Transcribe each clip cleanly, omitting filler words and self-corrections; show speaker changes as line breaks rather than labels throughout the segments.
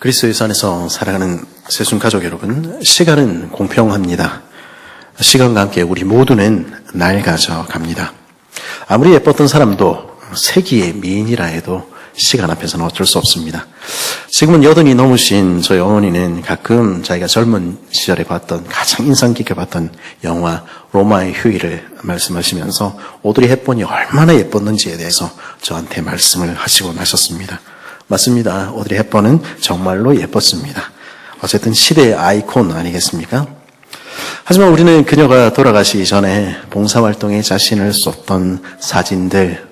그리스도의 안에서 살아가는 새순 가족 여러분, 시간은 공평합니다. 시간과 함께 우리 모두는 낡아져 갑니다. 아무리 예뻤던 사람도 세기의 미인이라 해도 시간 앞에서는 어쩔 수 없습니다. 지금은 80이 넘으신 저희 어머니는 가끔 자기가 젊은 시절에 봤던 가장 인상 깊게 봤던 영화 로마의 휴일을 말씀하시면서 오드리 헵번이 얼마나 예뻤는지에 대해서 저한테 말씀을 하시곤 하셨습니다. 맞습니다. 오드리 헵번은 정말로 예뻤습니다. 어쨌든 시대의 아이콘 아니겠습니까? 하지만 우리는 그녀가 돌아가시기 전에 봉사활동에 자신을 쏟던 사진들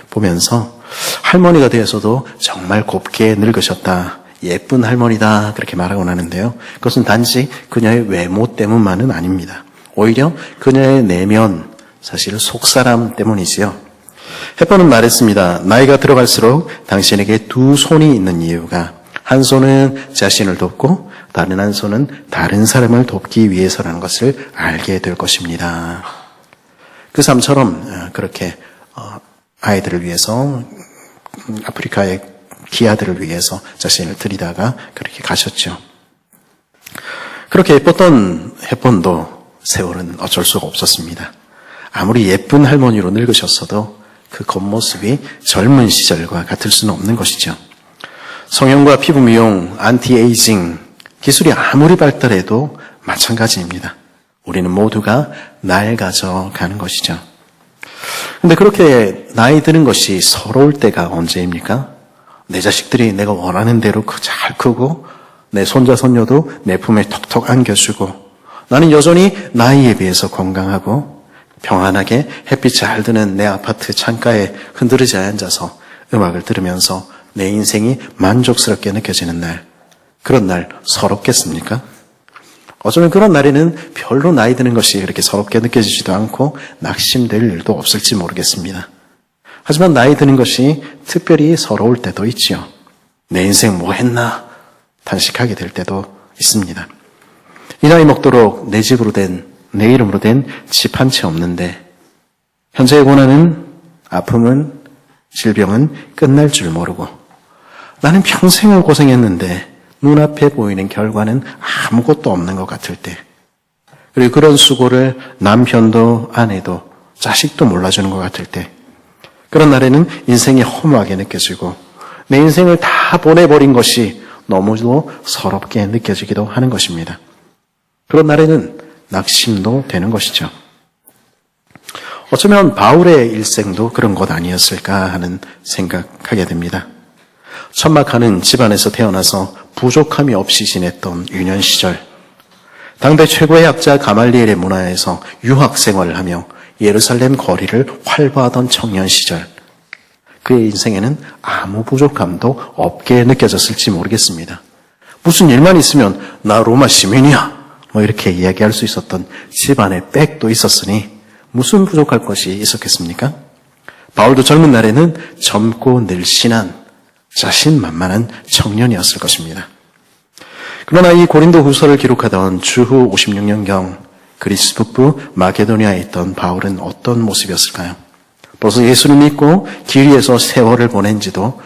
보면서 할머니가 되어서도 정말 곱게 늙으셨다. 예쁜 할머니다. 그렇게 말하곤 하는데요. 그것은 단지 그녀의 외모 때문만은 아닙니다. 오히려 그녀의 내면, 사실 속사람 때문이지요. 헵번은 말했습니다. 나이가 들어갈수록 당신에게 두 손이 있는 이유가 한 손은 자신을 돕고 다른 한 손은 다른 사람을 돕기 위해서라는 것을 알게 될 것입니다. 그 삶처럼 그렇게 아이들을 위해서 아프리카의 기아들을 위해서 자신을 드리다가 그렇게 가셨죠. 그렇게 예뻤던 헵번도 세월은 어쩔 수가 없었습니다. 아무리 예쁜 할머니로 늙으셨어도 그 겉모습이 젊은 시절과 같을 수는 없는 것이죠. 성형과 피부 미용, 안티에이징 기술이 아무리 발달해도 마찬가지입니다. 우리는 모두가 낡아져 가는 것이죠. 근데 그렇게 나이 드는 것이 서러울 때가 언제입니까? 내 자식들이 내가 원하는 대로 잘 크고 내 손자 손녀도 내 품에 톡톡 안겨주고 나는 여전히 나이에 비해서 건강하고 평안하게 햇빛 잘 드는 내 아파트 창가에 흔들리지 앉아서 음악을 들으면서 내 인생이 만족스럽게 느껴지는 날, 그런 날 서럽겠습니까? 어쩌면 그런 날에는 별로 나이 드는 것이 그렇게 서럽게 느껴지지도 않고 낙심될 일도 없을지 모르겠습니다. 하지만 나이 드는 것이 특별히 서러울 때도 있지요. 내 인생 뭐 했나 탄식하게 될 때도 있습니다. 이 나이 먹도록 내 이름으로 된 집 한 채 없는데 현재의 고난은, 아픔은, 질병은 끝날 줄 모르고 나는 평생을 고생했는데 눈앞에 보이는 결과는 아무것도 없는 것 같을 때, 그리고 그런 수고를 남편도 아내도 자식도 몰라주는 것 같을 때, 그런 날에는 인생이 허무하게 느껴지고 내 인생을 다 보내버린 것이 너무도 서럽게 느껴지기도 하는 것입니다. 그런 날에는 낙심도 되는 것이죠. 어쩌면 바울의 일생도 그런 것 아니었을까 하는 생각하게 됩니다. 천막하는 집안에서 태어나서 부족함이 없이 지냈던 유년 시절, 당대 최고의 학자 가말리엘의 문화에서 유학 생활을 하며 예루살렘 거리를 활보하던 청년 시절, 그의 인생에는 아무 부족함도 없게 느껴졌을지 모르겠습니다. 무슨 일만 있으면 나 로마 시민이야 이렇게 이야기할 수 있었던 집안에 백도 있었으니 무슨 부족할 것이 있었겠습니까? 바울도 젊은 날에는 젊고 늘씬한 자신만만한 청년이었을 것입니다. 그러나 이 고린도 후서를 기록하던 주후 56년경 그리스 북부 마게도니아에 있던 바울은 어떤 모습이었을까요? 벌써 예수를 믿고 길 위에서 세월을 보낸 지도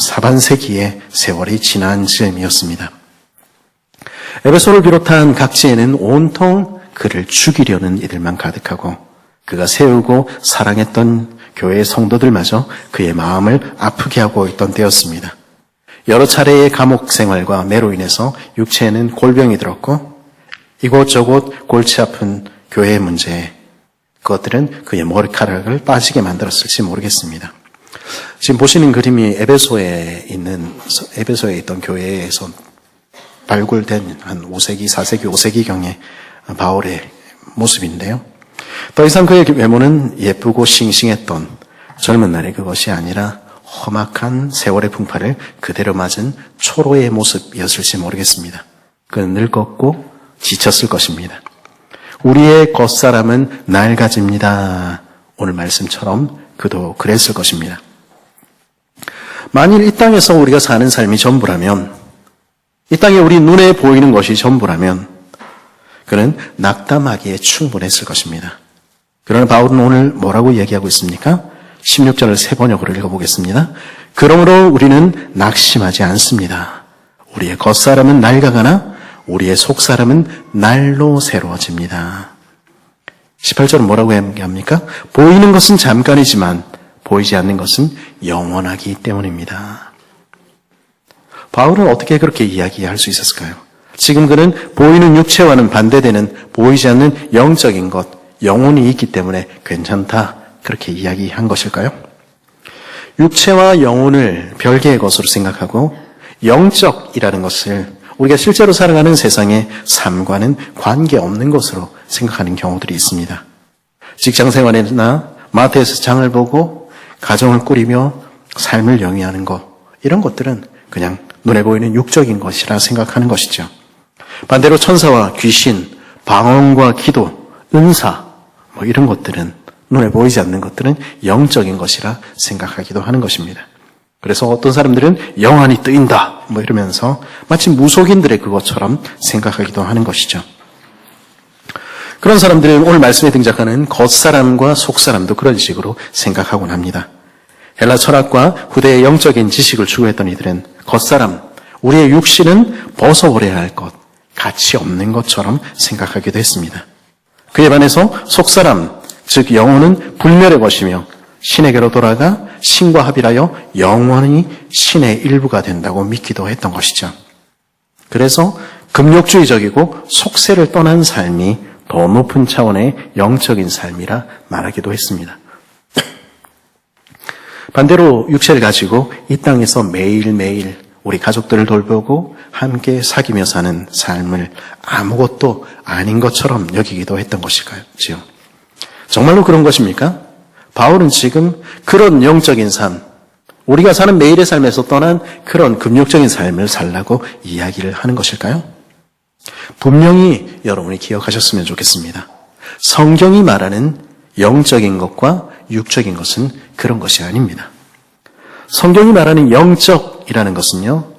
사반세기의 세월이 지난 즈음이었습니다. 에베소를 비롯한 각지에는 온통 그를 죽이려는 이들만 가득하고 그가 세우고 사랑했던 교회의 성도들마저 그의 마음을 아프게 하고 있던 때였습니다. 여러 차례의 감옥 생활과 매로 인해서 육체에는 골병이 들었고 이곳저곳 골치 아픈 교회의 문제에 그것들은 그의 머리카락을 빠지게 만들었을지 모르겠습니다. 지금 보시는 그림이 에베소에 있던 교회에서 발굴된 한 5세기, 4세기, 5세기경의 바울의 모습인데요. 더 이상 그의 외모는 예쁘고 싱싱했던 젊은 날의 그것이 아니라 험악한 세월의 풍파를 그대로 맞은 초로의 모습이었을지 모르겠습니다. 그는 늙었고 지쳤을 것입니다. 우리의 겉사람은 낡아집니다. 오늘 말씀처럼 그도 그랬을 것입니다. 만일 이 땅에서 우리가 사는 삶이 전부라면, 이 땅에 우리 눈에 보이는 것이 전부라면 그는 낙담하기에 충분했을 것입니다. 그러나 바울은 오늘 뭐라고 얘기하고 있습니까? 16절을 세 번역으로 읽어보겠습니다. 그러므로 우리는 낙심하지 않습니다. 우리의 겉사람은 낡아가나 우리의 속사람은 날로 새로워집니다. 18절은 뭐라고 얘기합니까? 보이는 것은 잠깐이지만 보이지 않는 것은 영원하기 때문입니다. 바울은 어떻게 그렇게 이야기할 수 있었을까요? 지금 그는 보이는 육체와는 반대되는 보이지 않는 영적인 것, 영혼이 있기 때문에 괜찮다 그렇게 이야기한 것일까요? 육체와 영혼을 별개의 것으로 생각하고 영적이라는 것을 우리가 실제로 살아가는 세상의 삶과는 관계없는 것으로 생각하는 경우들이 있습니다. 직장생활이나 마트에서 장을 보고 가정을 꾸리며 삶을 영위하는 것, 이런 것들은 그냥 눈에 보이는 육적인 것이라 생각하는 것이죠. 반대로 천사와 귀신, 방언과 기도, 은사 이런 것들은 눈에 보이지 않는 것들은 영적인 것이라 생각하기도 하는 것입니다. 그래서 어떤 사람들은 영안이 뜨인다 이러면서 마치 무속인들의 그것처럼 생각하기도 하는 것이죠. 그런 사람들은 오늘 말씀에 등장하는 겉사람과 속사람도 그런 식으로 생각하곤 합니다. 헬라 철학과 후대의 영적인 지식을 추구했던 이들은 겉사람, 우리의 육신은 벗어버려야 할 것, 가치 없는 것처럼 생각하기도 했습니다. 그에 반해서 속사람, 즉 영혼은 불멸의 것이며 신에게로 돌아가 신과 합일하여 영원히 신의 일부가 된다고 믿기도 했던 것이죠. 그래서 금욕주의적이고 속세를 떠난 삶이 더 높은 차원의 영적인 삶이라 말하기도 했습니다. 반대로 육체를 가지고 이 땅에서 매일매일 우리 가족들을 돌보고 함께 사귀며 사는 삶을 아무것도 아닌 것처럼 여기기도 했던 것일까요? 정말로 그런 것입니까? 바울은 지금 그런 영적인 삶, 우리가 사는 매일의 삶에서 떠난 그런 금욕적인 삶을 살라고 이야기를 하는 것일까요? 분명히 여러분이 기억하셨으면 좋겠습니다. 성경이 말하는 영적인 것과 육적인 것은 그런 것이 아닙니다. 성경이 말하는 영적이라는 것은요,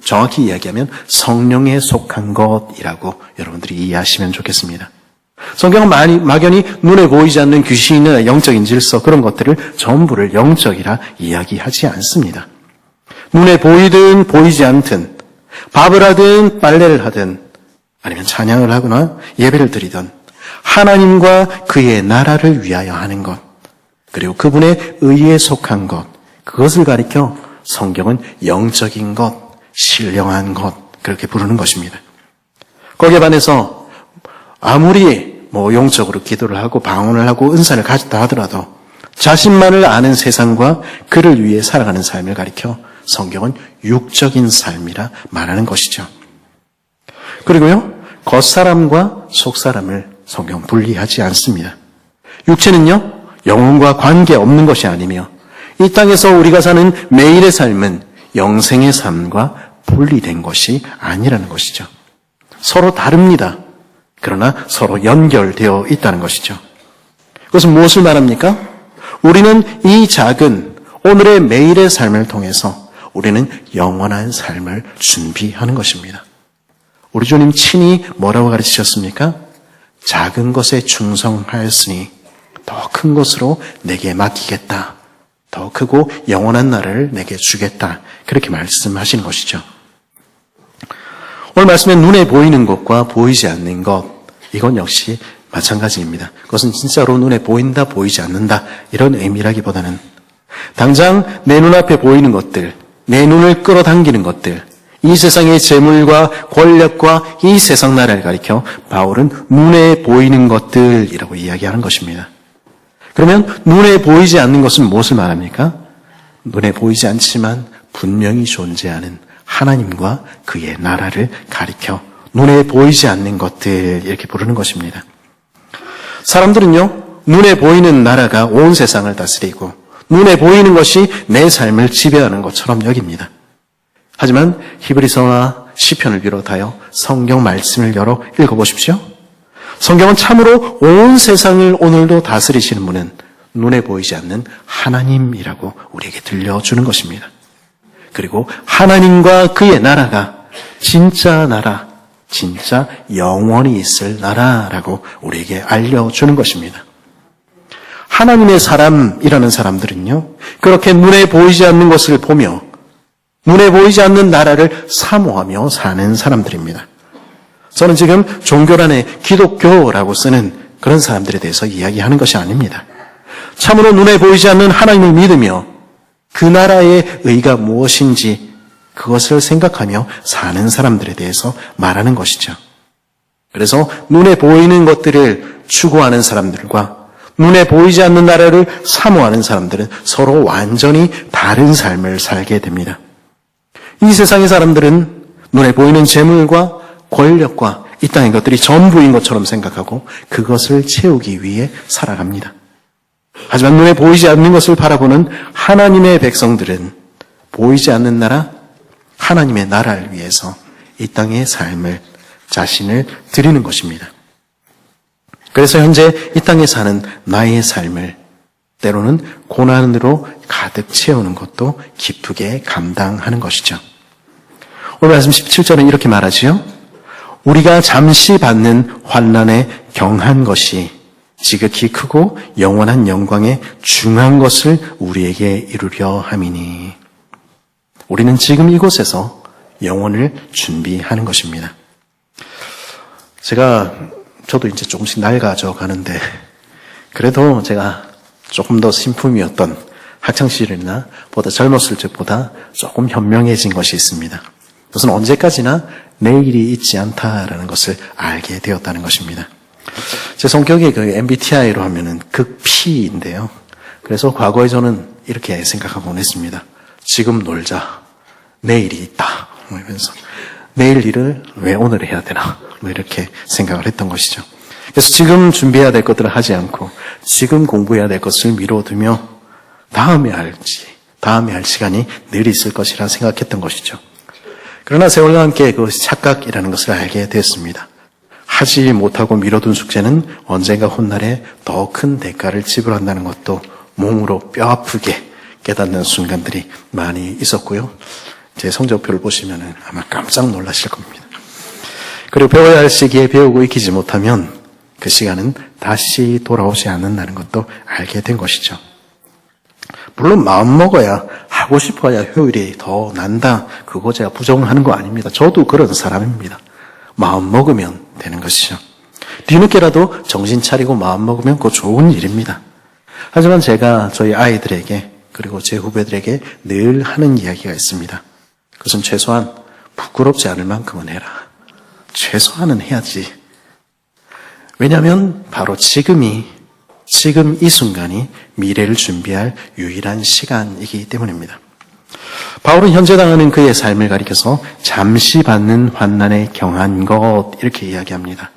정확히 이야기하면 성령에 속한 것이라고 여러분들이 이해하시면 좋겠습니다. 성경은 막연히 눈에 보이지 않는 귀신이나 영적인 질서 그런 것들을 전부를 영적이라 이야기하지 않습니다. 눈에 보이든 보이지 않든 밥을 하든 빨래를 하든 아니면 찬양을 하거나 예배를 드리든 하나님과 그의 나라를 위하여 하는 것 그리고 그분의 의에 속한 것 그것을 가리켜 성경은 영적인 것, 신령한 것 그렇게 부르는 것입니다. 거기에 반해서 아무리 영적으로 기도를 하고 방언을 하고 은사를 가졌다 하더라도 자신만을 아는 세상과 그를 위해 살아가는 삶을 가리켜 성경은 육적인 삶이라 말하는 것이죠. 그리고요, 겉사람과 속사람을 성경 분리하지 않습니다. 육체는요, 영혼과 관계없는 것이 아니며 이 땅에서 우리가 사는 매일의 삶은 영생의 삶과 분리된 것이 아니라는 것이죠. 서로 다릅니다. 그러나 서로 연결되어 있다는 것이죠. 그것은 무엇을 말합니까? 우리는 이 작은 오늘의 매일의 삶을 통해서 우리는 영원한 삶을 준비하는 것입니다. 우리 주님 친히 뭐라고 가르치셨습니까? 작은 것에 충성하였으니 더 큰 것으로 내게 맡기겠다. 더 크고 영원한 나라를 내게 주겠다. 그렇게 말씀하시는 것이죠. 오늘 말씀에 눈에 보이는 것과 보이지 않는 것, 이건 역시 마찬가지입니다. 그것은 진짜로 눈에 보인다, 보이지 않는다 이런 의미라기보다는 당장 내 눈앞에 보이는 것들, 내 눈을 끌어당기는 것들, 이 세상의 재물과 권력과 이 세상 나라를 가리켜 바울은 눈에 보이는 것들이라고 이야기하는 것입니다. 그러면 눈에 보이지 않는 것은 무엇을 말합니까? 눈에 보이지 않지만 분명히 존재하는 하나님과 그의 나라를 가리켜 눈에 보이지 않는 것들 이렇게 부르는 것입니다. 사람들은요, 눈에 보이는 나라가 온 세상을 다스리고 눈에 보이는 것이 내 삶을 지배하는 것처럼 여깁니다. 하지만 히브리서와 시편을 비롯하여 성경 말씀을 열어 읽어보십시오. 성경은 참으로 온 세상을 오늘도 다스리시는 분은 눈에 보이지 않는 하나님이라고 우리에게 들려주는 것입니다. 그리고 하나님과 그의 나라가 진짜 나라, 진짜 영원히 있을 나라라고 우리에게 알려주는 것입니다. 하나님의 사람이라는 사람들은요, 그렇게 눈에 보이지 않는 것을 보며 눈에 보이지 않는 나라를 사모하며 사는 사람들입니다. 저는 지금 종교란에 기독교라고 쓰는 그런 사람들에 대해서 이야기하는 것이 아닙니다. 참으로 눈에 보이지 않는 하나님을 믿으며 그 나라의 의가 무엇인지 그것을 생각하며 사는 사람들에 대해서 말하는 것이죠. 그래서 눈에 보이는 것들을 추구하는 사람들과 눈에 보이지 않는 나라를 사모하는 사람들은 서로 완전히 다른 삶을 살게 됩니다. 이 세상의 사람들은 눈에 보이는 재물과 권력과 이 땅의 것들이 전부인 것처럼 생각하고 그것을 채우기 위해 살아갑니다. 하지만 눈에 보이지 않는 것을 바라보는 하나님의 백성들은 보이지 않는 나라, 하나님의 나라를 위해서 이 땅의 삶을, 자신을 드리는 것입니다. 그래서 현재 이 땅에 사는 나의 삶을 때로는 고난으로 가득 채우는 것도 기쁘게 감당하는 것이죠. 오늘 말씀 17절은 이렇게 말하지요. 우리가 잠시 받는 환난에 경한 것이 지극히 크고 영원한 영광의 중한 것을 우리에게 이루려 함이니. 우리는 지금 이곳에서 영혼을 준비하는 것입니다. 저도 이제 조금씩 낡아져 가는데, 그래도 제가 조금 더 신품이었던 학창시절이나 보다 젊었을 때보다 조금 현명해진 것이 있습니다. 그것은 언제까지나 내일이 있지 않다라는 것을 알게 되었다는 것입니다. 제 성격이 그 MBTI로 하면은 극P인데요. 그래서 과거에 저는 이렇게 생각하곤 했습니다. 지금 놀자. 내일이 있다. 이러면서 내일 일을 왜 오늘 해야 되나. 이렇게 생각을 했던 것이죠. 그래서 지금 준비해야 될 것들을 하지 않고 지금 공부해야 될 것을 미뤄두며 다음에 할 시간이 늘 있을 것이라 생각했던 것이죠. 그러나 세월과 함께 그 착각이라는 것을 알게 되었습니다. 하지 못하고 미뤄둔 숙제는 언젠가 훗날에 더 큰 대가를 지불한다는 것도 몸으로 뼈아프게 깨닫는 순간들이 많이 있었고요. 제 성적표를 보시면 아마 깜짝 놀라실 겁니다. 그리고 배워야 할 시기에 배우고 익히지 못하면 그 시간은 다시 돌아오지 않는다는 것도 알게 된 것이죠. 물론 마음먹어야 하고 싶어야 효율이 더 난다. 그거 제가 부정하는 거 아닙니다. 저도 그런 사람입니다. 마음먹으면 되는 것이죠. 뒤늦게라도 정신 차리고 마음먹으면 그거 좋은 일입니다. 하지만 제가 저희 아이들에게 그리고 제 후배들에게 늘 하는 이야기가 있습니다. 그것은 최소한 부끄럽지 않을 만큼은 해라. 최소한은 해야지. 왜냐하면 바로 지금 이 순간이 미래를 준비할 유일한 시간이기 때문입니다. 바울은 현재 당하는 그의 삶을 가리켜서 잠시 받는 환난에 경한 것 이렇게 이야기합니다.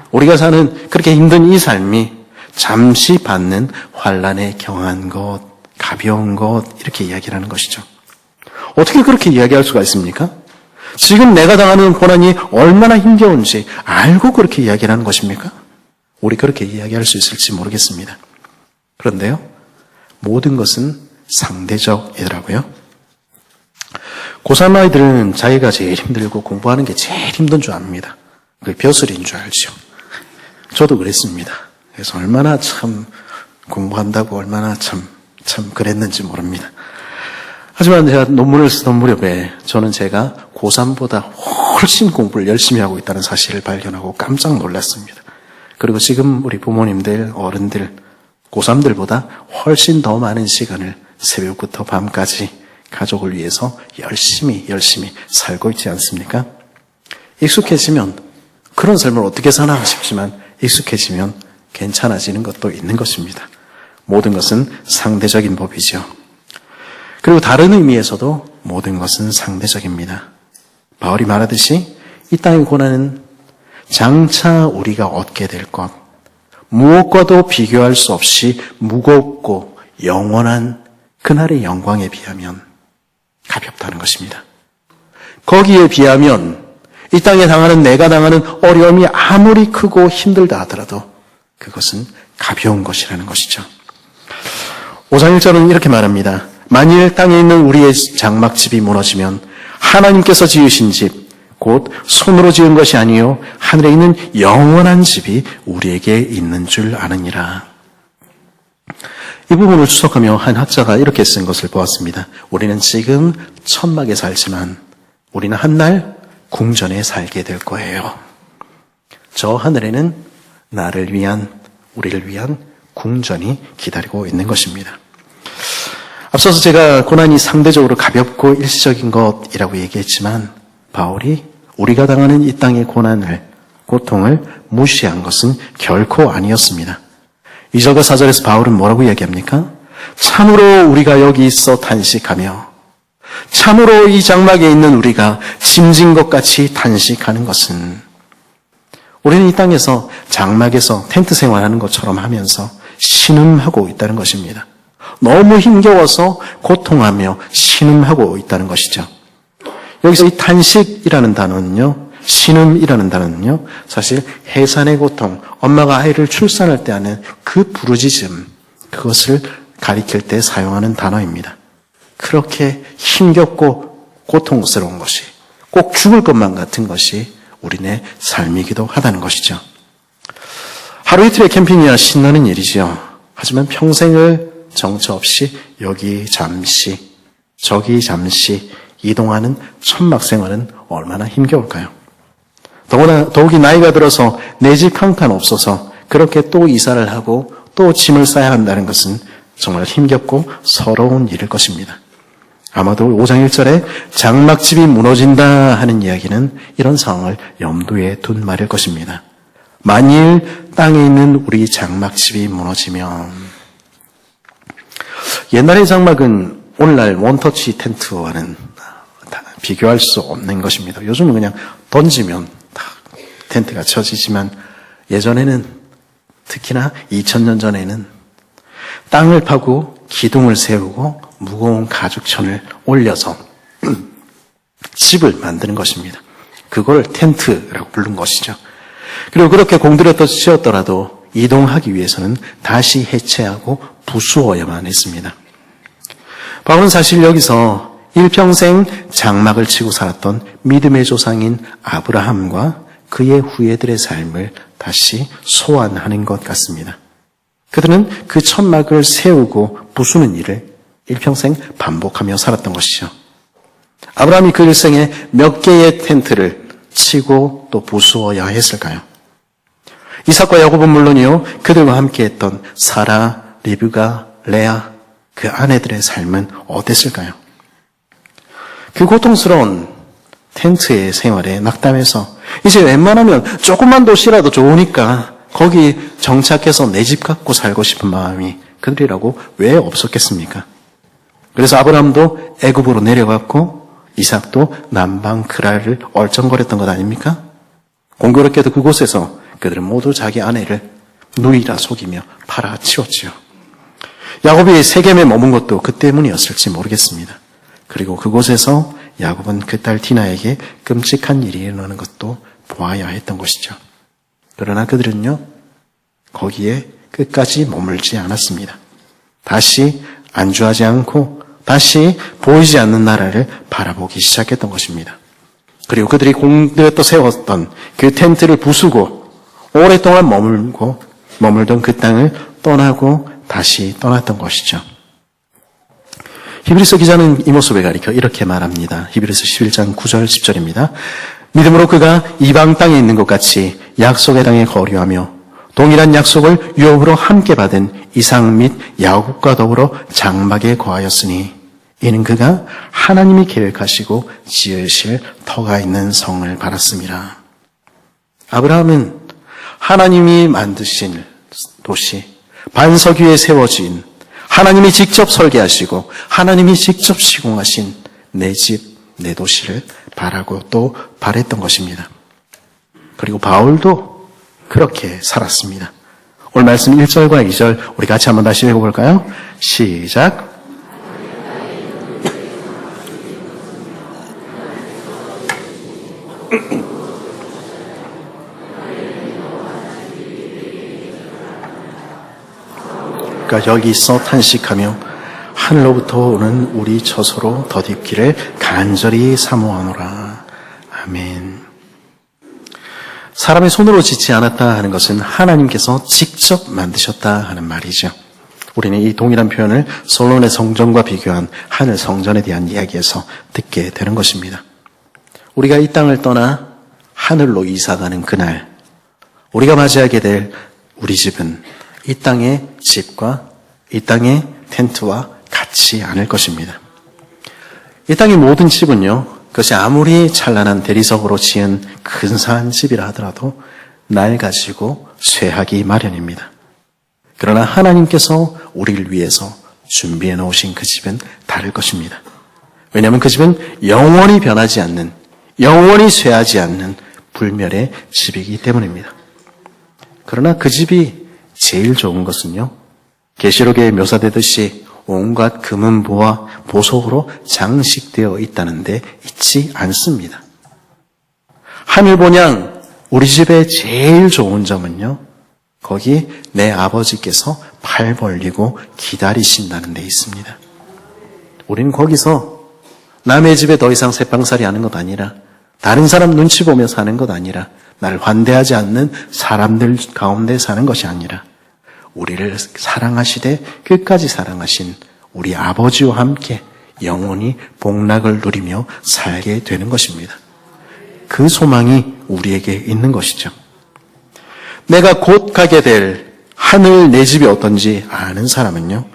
우리가 사는 그렇게 힘든 이 삶이 잠시 받는 환난에 경한 것, 가벼운 것 이렇게 이야기를 하는 것이죠. 어떻게 그렇게 이야기할 수가 있습니까? 지금 내가 당하는 고난이 얼마나 힘겨운지 알고 그렇게 이야기를 하는 것입니까? 우리 그렇게 이야기할 수 있을지 모르겠습니다. 그런데요, 모든 것은 상대적이더라고요. 고3 아이들은 자기가 제일 힘들고 공부하는 게 제일 힘든 줄 압니다. 그게 벼슬인 줄 알죠. 저도 그랬습니다. 그래서 얼마나 참 공부한다고 얼마나 참 그랬는지 모릅니다. 하지만 제가 논문을 쓰던 무렵에 저는 제가 고3보다 훨씬 공부를 열심히 하고 있다는 사실을 발견하고 깜짝 놀랐습니다. 그리고 지금 우리 부모님들, 어른들, 고3들보다 훨씬 더 많은 시간을 새벽부터 밤까지 가족을 위해서 열심히 살고 있지 않습니까? 익숙해지면 그런 삶을 어떻게 사나 싶지만 익숙해지면 괜찮아지는 것도 있는 것입니다. 모든 것은 상대적인 법이죠. 그리고 다른 의미에서도 모든 것은 상대적입니다. 바울이 말하듯이 이 땅의 고난은 장차 우리가 얻게 될 것, 무엇과도 비교할 수 없이 무겁고 영원한 그날의 영광에 비하면 가볍다는 것입니다. 거기에 비하면 이 땅에 당하는 내가 당하는 어려움이 아무리 크고 힘들다 하더라도 그것은 가벼운 것이라는 것이죠. 5장 1절은 이렇게 말합니다. 만일 땅에 있는 우리의 장막집이 무너지면 하나님께서 지으신 집, 곧 손으로 지은 것이 아니요 하늘에 있는 영원한 집이 우리에게 있는 줄 아느니라. 이 부분을 추적하며 한 학자가 이렇게 쓴 것을 보았습니다. 우리는 지금 천막에 살지만 우리는 한날 궁전에 살게 될 거예요. 저 하늘에는 나를 위한, 우리를 위한 궁전이 기다리고 있는 것입니다. 앞서서 제가 고난이 상대적으로 가볍고 일시적인 것이라고 얘기했지만 바울이 우리가 당하는 이 땅의 고통을 무시한 것은 결코 아니었습니다. 2절과 4절에서 바울은 뭐라고 이야기합니까? 참으로 우리가 여기 있어 탄식하며 참으로 이 장막에 있는 우리가 짐진 것 같이 탄식하는 것은 우리는 이 땅에서 장막에서 텐트 생활하는 것처럼 하면서 신음하고 있다는 것입니다. 너무 힘겨워서 고통하며 신음하고 있다는 것이죠. 여기서 이 탄식이라는 단어는요, 신음이라는 단어는요, 사실 해산의 고통, 엄마가 아이를 출산할 때 하는 그 부르짖음, 그것을 가리킬 때 사용하는 단어입니다. 그렇게 힘겹고 고통스러운 것이, 꼭 죽을 것만 같은 것이 우리네 삶이기도 하다는 것이죠. 하루 이틀의 캠핑이야 신나는 일이지요. 하지만 평생을 정처 없이 여기 잠시, 저기 잠시 이동하는 천막 생활은 얼마나 힘겨울까요? 더욱이 나이가 들어서 내 집 한 칸 없어서 그렇게 또 이사를 하고 또 짐을 싸야 한다는 것은 정말 힘겹고 서러운 일일 것입니다. 아마도 5장 1절에 장막집이 무너진다 하는 이야기는 이런 상황을 염두에 둔 말일 것입니다. 만일 땅에 있는 우리 장막집이 무너지면, 옛날의 장막은 오늘날 원터치 텐트와는 비교할 수 없는 것입니다. 요즘은 그냥 던지면 다 텐트가 쳐지지만 예전에는, 특히나 2000년 전에는 땅을 파고 기둥을 세우고 무거운 가죽천을 올려서 집을 만드는 것입니다. 그걸 텐트라고 부른 것이죠. 그리고 그렇게 공들여 씌웠더라도 이동하기 위해서는 다시 해체하고 부수어야만 했습니다. 바울은 사실 여기서 일평생 장막을 치고 살았던 믿음의 조상인 아브라함과 그의 후예들의 삶을 다시 소환하는 것 같습니다. 그들은 그 천막을 세우고 부수는 일을 일평생 반복하며 살았던 것이죠. 아브라함이 그 일생에 몇 개의 텐트를 치고 또 부수어야 했을까요? 이삭과 야곱은 물론이요, 그들과 함께했던 사라, 리브가, 레아, 그 아내들의 삶은 어땠을까요? 그 고통스러운 텐트의 생활에 낙담해서 이제 웬만하면 조그만 도시라도 좋으니까 거기 정착해서 내 집 갖고 살고 싶은 마음이 그들이라고 왜 없었겠습니까? 그래서 아브라함도 애굽으로 내려갔고 이삭도 남방 그랄을 얼쩡거렸던 것 아닙니까? 공교롭게도 그곳에서 그들은 모두 자기 아내를 누이라 속이며 팔아치웠지요. 야곱이 세겜에 머문 것도 그 때문이었을지 모르겠습니다. 그리고 그곳에서 야곱은 그 딸 디나에게 끔찍한 일이 일어나는 것도 보아야 했던 것이죠. 그러나 그들은요, 거기에 끝까지 머물지 않았습니다. 다시 안주하지 않고 다시 보이지 않는 나라를 바라보기 시작했던 것입니다. 그리고 그들이 공들여 세웠던 그 텐트를 부수고 오랫동안 머물던 그 땅을 떠나고 다시 떠났던 것이죠. 히브리서 기자는 이 모습을 가리켜 이렇게 말합니다. 히브리서 11장 9절 10절입니다. 믿음으로 그가 이방 땅에 있는 것 같이 약속의 땅에 거류하며 동일한 약속을 유업으로 함께 받은 이삭 및 야곱과 더불어 장막에 거하였으니 이는 그가 하나님이 계획하시고 지으실 터가 있는 성을 바랐습니다. 아브라함은 하나님이 만드신 도시, 반석 위에 세워진, 하나님이 직접 설계하시고 하나님이 직접 시공하신 내 집, 내 도시를 바라고 또 바랬던 것입니다. 그리고 바울도 그렇게 살았습니다. 오늘 말씀 1절과 2절 우리 같이 한번 다시 읽어볼까요? 시작. 그러니까 여기서 탄식하며 하늘로부터 오는 우리 처소로 덧입기를 간절히 사모하노라. 아멘. 사람의 손으로 짓지 않았다 하는 것은 하나님께서 직접 만드셨다 하는 말이죠. 우리는 이 동일한 표현을 솔로몬의 성전과 비교한 하늘 성전에 대한 이야기에서 듣게 되는 것입니다. 우리가 이 땅을 떠나 하늘로 이사가는 그날, 우리가 맞이하게 될 우리 집은 이 땅의 집과 이 땅의 텐트와 같지 않을 것입니다. 이 땅의 모든 집은요, 그것이 아무리 찬란한 대리석으로 지은 근사한 집이라 하더라도 낡아지고 쇠하기 마련입니다. 그러나 하나님께서 우리를 위해서 준비해 놓으신 그 집은 다를 것입니다. 왜냐하면 그 집은 영원히 변하지 않는, 영원히 쇠하지 않는 불멸의 집이기 때문입니다. 그러나 그 집이 제일 좋은 것은요, 계시록에 묘사되듯이 온갖 금은보와 보석으로 장식되어 있다는 데 있지 않습니다. 하늘본향 우리 집의 제일 좋은 점은요, 거기 내 아버지께서 팔 벌리고 기다리신다는 데 있습니다. 우리는 거기서 남의 집에 더 이상 새빵살이 하는 것 아니라, 다른 사람 눈치 보며 사는 것 아니라, 나를 환대하지 않는 사람들 가운데 사는 것이 아니라, 우리를 사랑하시되 끝까지 사랑하신 우리 아버지와 함께 영원히 복락을 누리며 살게 되는 것입니다. 그 소망이 우리에게 있는 것이죠. 내가 곧 가게 될 하늘 내 집이 어떤지 아는 사람은요,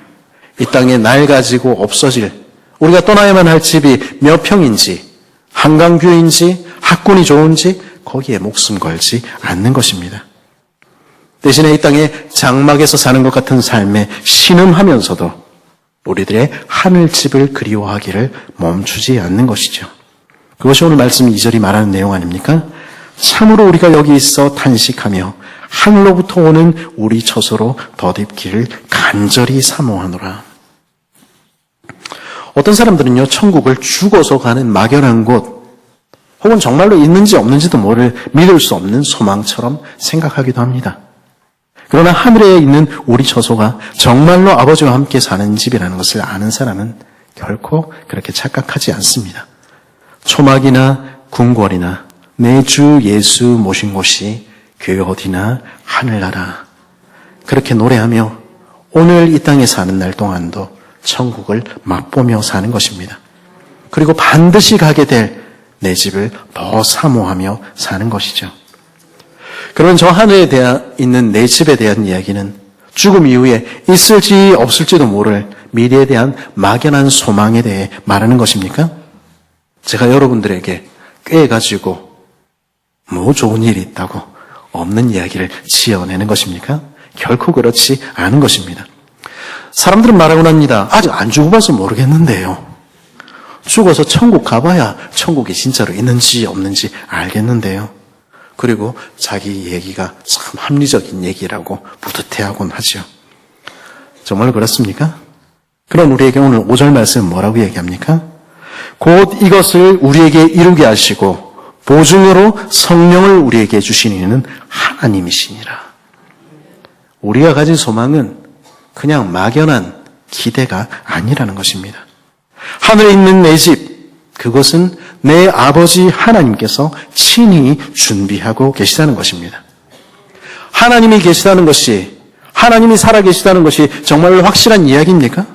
이 땅에 낡아지고 없어질, 우리가 떠나야만 할 집이 몇 평인지, 한강뷰인지, 학군이 좋은지 거기에 목숨 걸지 않는 것입니다. 대신에 이 땅에 장막에서 사는 것 같은 삶에 신음하면서도 우리들의 하늘집을 그리워하기를 멈추지 않는 것이죠. 그것이 오늘 말씀 2절이 말하는 내용 아닙니까? 참으로 우리가 여기 있어 탄식하며 하늘로부터 오는 우리 처소로 덧입기를 간절히 사모하노라. 어떤 사람들은요, 천국을 죽어서 가는 막연한 곳, 혹은 정말로 있는지 없는지도 믿을 수 없는 소망처럼 생각하기도 합니다. 그러나 하늘에 있는 우리 처소가 정말로 아버지와 함께 사는 집이라는 것을 아는 사람은 결코 그렇게 착각하지 않습니다. 초막이나 궁궐이나 내 주 예수 모신 곳이 교회 어디나 하늘나라, 그렇게 노래하며 오늘 이 땅에 사는 날 동안도 천국을 맛보며 사는 것입니다. 그리고 반드시 가게 될 내 집을 더 사모하며 사는 것이죠. 그러면 저 하늘에 있는 내 집에 대한 이야기는 죽음 이후에 있을지 없을지도 모를 미래에 대한 막연한 소망에 대해 말하는 것입니까? 제가 여러분들에게 꾀가지고 뭐 좋은 일이 있다고 없는 이야기를 지어내는 것입니까? 결코 그렇지 않은 것입니다. 사람들은 말하곤 합니다. 아직 안 죽어봐서 모르겠는데요. 죽어서 천국 가봐야 천국이 진짜로 있는지 없는지 알겠는데요. 그리고 자기 얘기가 참 합리적인 얘기라고 뿌듯해하곤 하죠. 정말 그렇습니까? 그럼 우리에게 오늘 5절 말씀은 뭐라고 얘기합니까? 곧 이것을 우리에게 이루게 하시고 보증으로 성령을 우리에게 주신 이는 하나님이시니라. 우리가 가진 소망은 그냥 막연한 기대가 아니라는 것입니다. 하늘에 있는 내 집, 그것은 내 아버지 하나님께서 친히 준비하고 계시다는 것입니다. 하나님이 계시다는 것이, 하나님이 살아계시다는 것이 정말로 확실한 이야기입니까?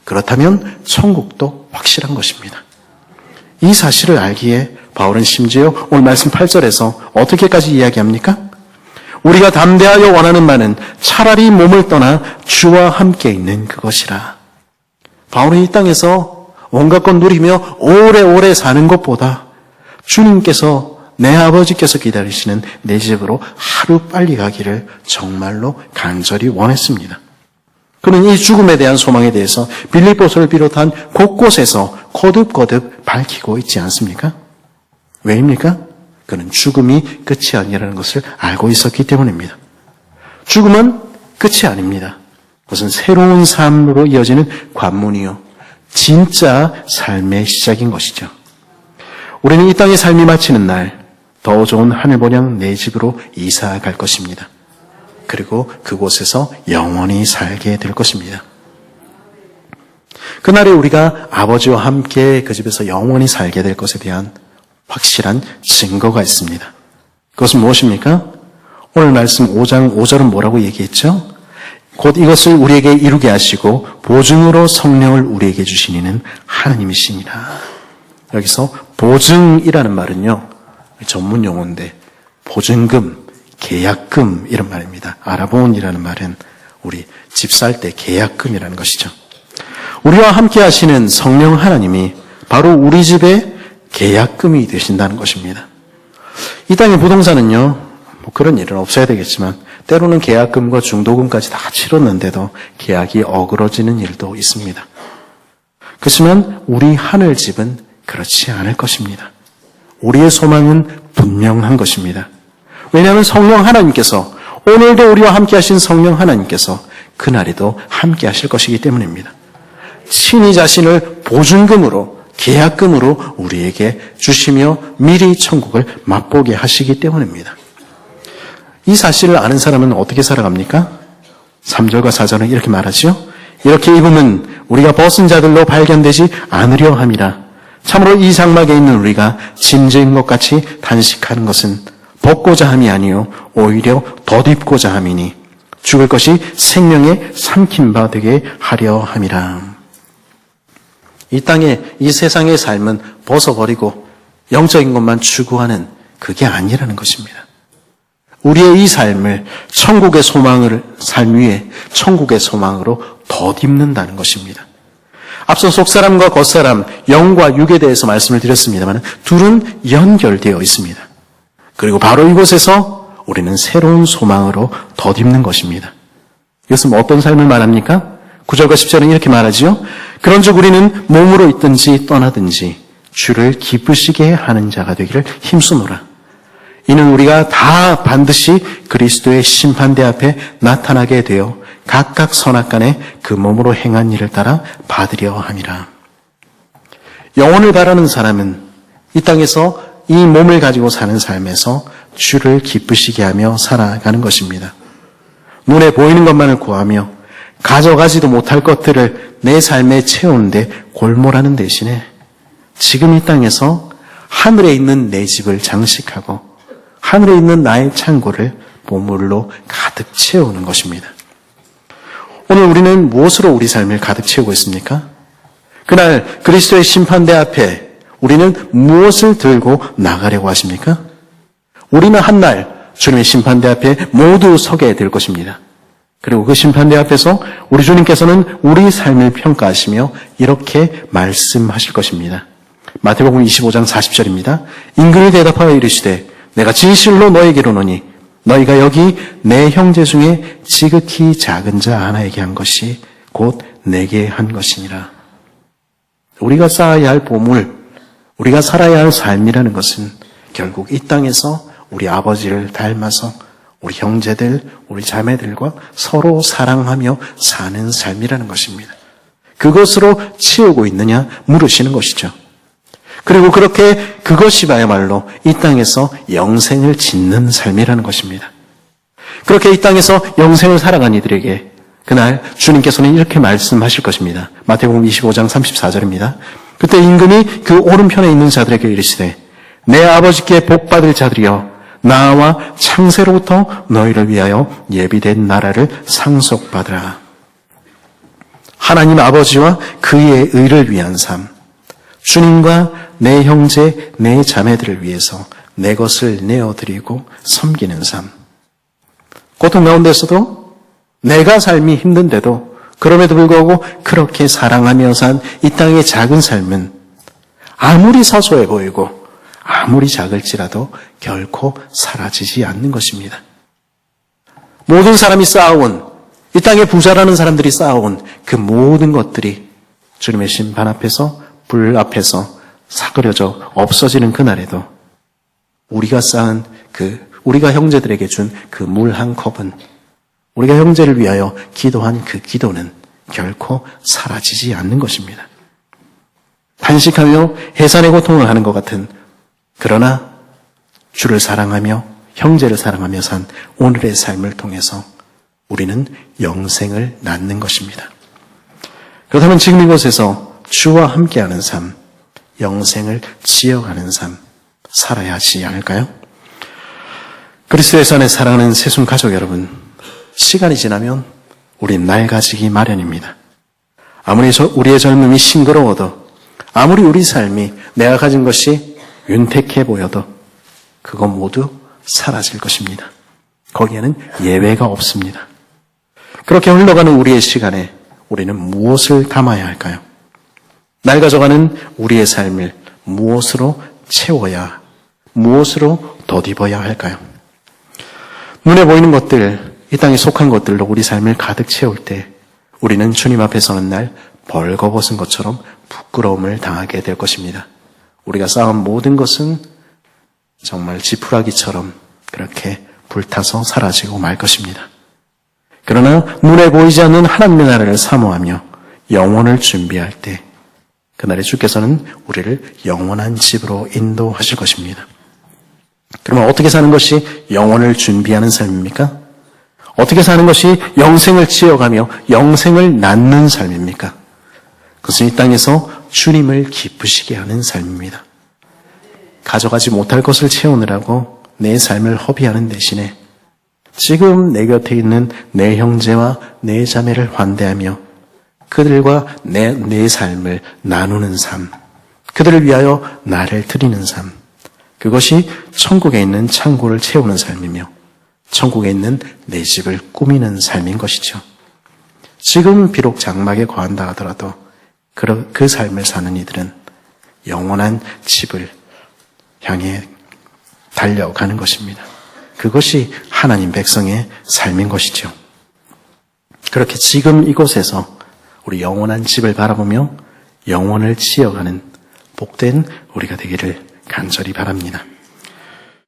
그렇다면 천국도 확실한 것입니다. 이 사실을 알기에 바울은 심지어 오늘 말씀 8절에서 어떻게까지 이야기합니까? 우리가 담대하여 원하는 바는 차라리 몸을 떠나 주와 함께 있는 그것이라. 바울은 이 땅에서 온갖 것 누리며 오래오래 사는 것보다 주님께서, 내 아버지께서 기다리시는 내 집으로 하루 빨리 가기를 정말로 간절히 원했습니다. 그는 이 죽음에 대한 소망에 대해서 빌립보서를 비롯한 곳곳에서 거듭거듭 밝히고 있지 않습니까? 왜입니까? 그는 죽음이 끝이 아니라는 것을 알고 있었기 때문입니다. 죽음은 끝이 아닙니다. 그것은 새로운 삶으로 이어지는 관문이요, 진짜 삶의 시작인 것이죠. 우리는 이 땅의 삶이 마치는 날 더 좋은 하늘본향 내 집으로 이사 갈 것입니다. 그리고 그곳에서 영원히 살게 될 것입니다. 그날에 우리가 아버지와 함께 그 집에서 영원히 살게 될 것에 대한 확실한 증거가 있습니다. 그것은 무엇입니까? 오늘 말씀 5장 5절은 뭐라고 얘기했죠? 곧 이것을 우리에게 이루게 하시고 보증으로 성령을 우리에게 주시니는 하나님이시니라. 여기서 보증이라는 말은요, 전문 용어인데 보증금, 계약금 이런 말입니다. 아라본이라는 말은 우리 집 살 때 계약금이라는 것이죠. 우리와 함께 하시는 성령 하나님이 바로 우리 집의 계약금이 되신다는 것입니다. 이 땅의 부동산은요, 뭐 그런 일은 없어야 되겠지만 때로는 계약금과 중도금까지 다 치렀는데도 계약이 어그러지는 일도 있습니다. 그렇지만 우리 하늘집은 그렇지 않을 것입니다. 우리의 소망은 분명한 것입니다. 왜냐하면 성령 하나님께서, 오늘도 우리와 함께 하신 성령 하나님께서 그날에도 함께 하실 것이기 때문입니다. 친히 자신을 보증금으로, 계약금으로 우리에게 주시며 미리 천국을 맛보게 하시기 때문입니다. 이 사실을 아는 사람은 어떻게 살아갑니까? 3절과 4절은 이렇게 말하죠. 이렇게 입으면 우리가 벗은 자들로 발견되지 않으려 함이라. 참으로 이 장막에 있는 우리가 짐진 것 같이 단식하는 것은 벗고자 함이 아니요 오히려 덧입고자 함이니 죽을 것이 생명에 삼킨 바 되게 하려 함이라. 이 땅에, 이 세상의 삶은 벗어버리고 영적인 것만 추구하는 그게 아니라는 것입니다. 우리의 이 삶을 천국의 소망을 삶 위에 천국의 소망으로 덧입는다는 것입니다. 앞서 속사람과 겉사람, 영과 육에 대해서 말씀을 드렸습니다만 둘은 연결되어 있습니다. 그리고 바로 이곳에서 우리는 새로운 소망으로 덧입는 것입니다. 이것은 어떤 삶을 말합니까? 9절과 10절은 이렇게 말하지요. 그런즉 우리는 몸으로 있든지 떠나든지 주를 기쁘시게 하는 자가 되기를 힘쓰노라. 이는 우리가 다 반드시 그리스도의 심판대 앞에 나타나게 되어 각각 선악간에 그 몸으로 행한 일을 따라 받으려 함이라. 영혼을 바라는 사람은 이 땅에서 이 몸을 가지고 사는 삶에서 주를 기쁘시게 하며 살아가는 것입니다. 눈에 보이는 것만을 구하며 가져가지도 못할 것들을 내 삶에 채우는데 골몰하는 대신에 지금 이 땅에서 하늘에 있는 내 집을 장식하고 하늘에 있는 나의 창고를 보물로 가득 채우는 것입니다. 오늘 우리는 무엇으로 우리 삶을 가득 채우고 있습니까? 그날 그리스도의 심판대 앞에 우리는 무엇을 들고 나가려고 하십니까? 우리는 한날 주님의 심판대 앞에 모두 서게 될 것입니다. 그리고 그 심판대 앞에서 우리 주님께서는 우리 삶을 평가하시며 이렇게 말씀하실 것입니다. 마태복음 25장 40절입니다. 임금이 대답하여 이르시되 내가 진실로 너에게로 노니 너희가 여기 내 형제 중에 지극히 작은 자 하나에게 한 것이 곧 내게 한 것이니라. 우리가 쌓아야 할 보물, 우리가 살아야 할 삶이라는 것은 결국 이 땅에서 우리 아버지를 닮아서 우리 형제들, 우리 자매들과 서로 사랑하며 사는 삶이라는 것입니다. 그것으로 채우고 있느냐 물으시는 것이죠. 그리고 그렇게 그것이 바야말로 이 땅에서 영생을 짓는 삶이라는 것입니다. 그렇게 이 땅에서 영생을 살아간 이들에게 그날 주님께서는 이렇게 말씀하실 것입니다. 마태복음 25장 34절입니다. 그때 임금이 그 오른편에 있는 자들에게 이르시되 내 아버지께 복받을 자들이여 나와 창세로부터 너희를 위하여 예비된 나라를 상속받으라. 하나님 아버지와 그의 의를 위한 삶, 주님과 내 형제, 내 자매들을 위해서 내 것을 내어드리고 섬기는 삶. 고통 가운데서도 내가 삶이 힘든데도 그럼에도 불구하고 그렇게 사랑하며 산 이 땅의 작은 삶은 아무리 사소해 보이고 아무리 작을지라도 결코 사라지지 않는 것입니다. 모든 사람이 쌓아온, 이 땅의 부자라는 사람들이 쌓아온 그 모든 것들이 주님의 심판 앞에서, 불 앞에서 사그려져 없어지는 그날에도 우리가 쌓은 우리가 형제들에게 준 그 물 한 컵은, 우리가 형제를 위하여 기도한 그 기도는 결코 사라지지 않는 것입니다. 단식하며 해산의 고통을 하는 것 같은, 그러나 주를 사랑하며 형제를 사랑하며 산 오늘의 삶을 통해서 우리는 영생을 낳는 것입니다. 그렇다면 지금 이곳에서 주와 함께하는 삶, 영생을 지어가는 삶 살아야 하지 않을까요? 그리스도의 안에 사랑하는 새순 가족 여러분, 시간이 지나면 우린 낡아지기 마련입니다. 아무리 우리의 젊음이 싱그러워도, 아무리 우리 삶이 내가 가진 것이 윤택해 보여도 그건 모두 사라질 것입니다. 거기에는 예외가 없습니다. 그렇게 흘러가는 우리의 시간에 우리는 무엇을 담아야 할까요? 낡아져가는 우리의 삶을 무엇으로 채워야, 무엇으로 덧입어야 할까요? 눈에 보이는 것들, 이 땅에 속한 것들로 우리 삶을 가득 채울 때 우리는 주님 앞에 서는 날 벌거벗은 것처럼 부끄러움을 당하게 될 것입니다. 우리가 쌓은 모든 것은 정말 지푸라기처럼 그렇게 불타서 사라지고 말 것입니다. 그러나 눈에 보이지 않는 하나님의 나라를 사모하며 영혼을 준비할 때 그날에 주께서는 우리를 영원한 집으로 인도하실 것입니다. 그러면 어떻게 사는 것이 영혼을 준비하는 삶입니까? 어떻게 사는 것이 영생을 지어가며 영생을 낳는 삶입니까? 그것은 이 땅에서 주님을 기쁘시게 하는 삶입니다. 가져가지 못할 것을 채우느라고 내 삶을 허비하는 대신에 지금 내 곁에 있는 내 형제와 내 자매를 환대하며 그들과 내 삶을 나누는 삶, 그들을 위하여 나를 드리는 삶, 그것이 천국에 있는 창고를 채우는 삶이며 천국에 있는 내 집을 꾸미는 삶인 것이죠. 지금 비록 장막에 거한다 하더라도 그 삶을 사는 이들은 영원한 집을 향해 달려가는 것입니다. 그것이 하나님 백성의 삶인 것이죠. 그렇게 지금 이곳에서 우리 영원한 집을 바라보며 영혼을 지어가는 복된 우리가 되기를 간절히 바랍니다.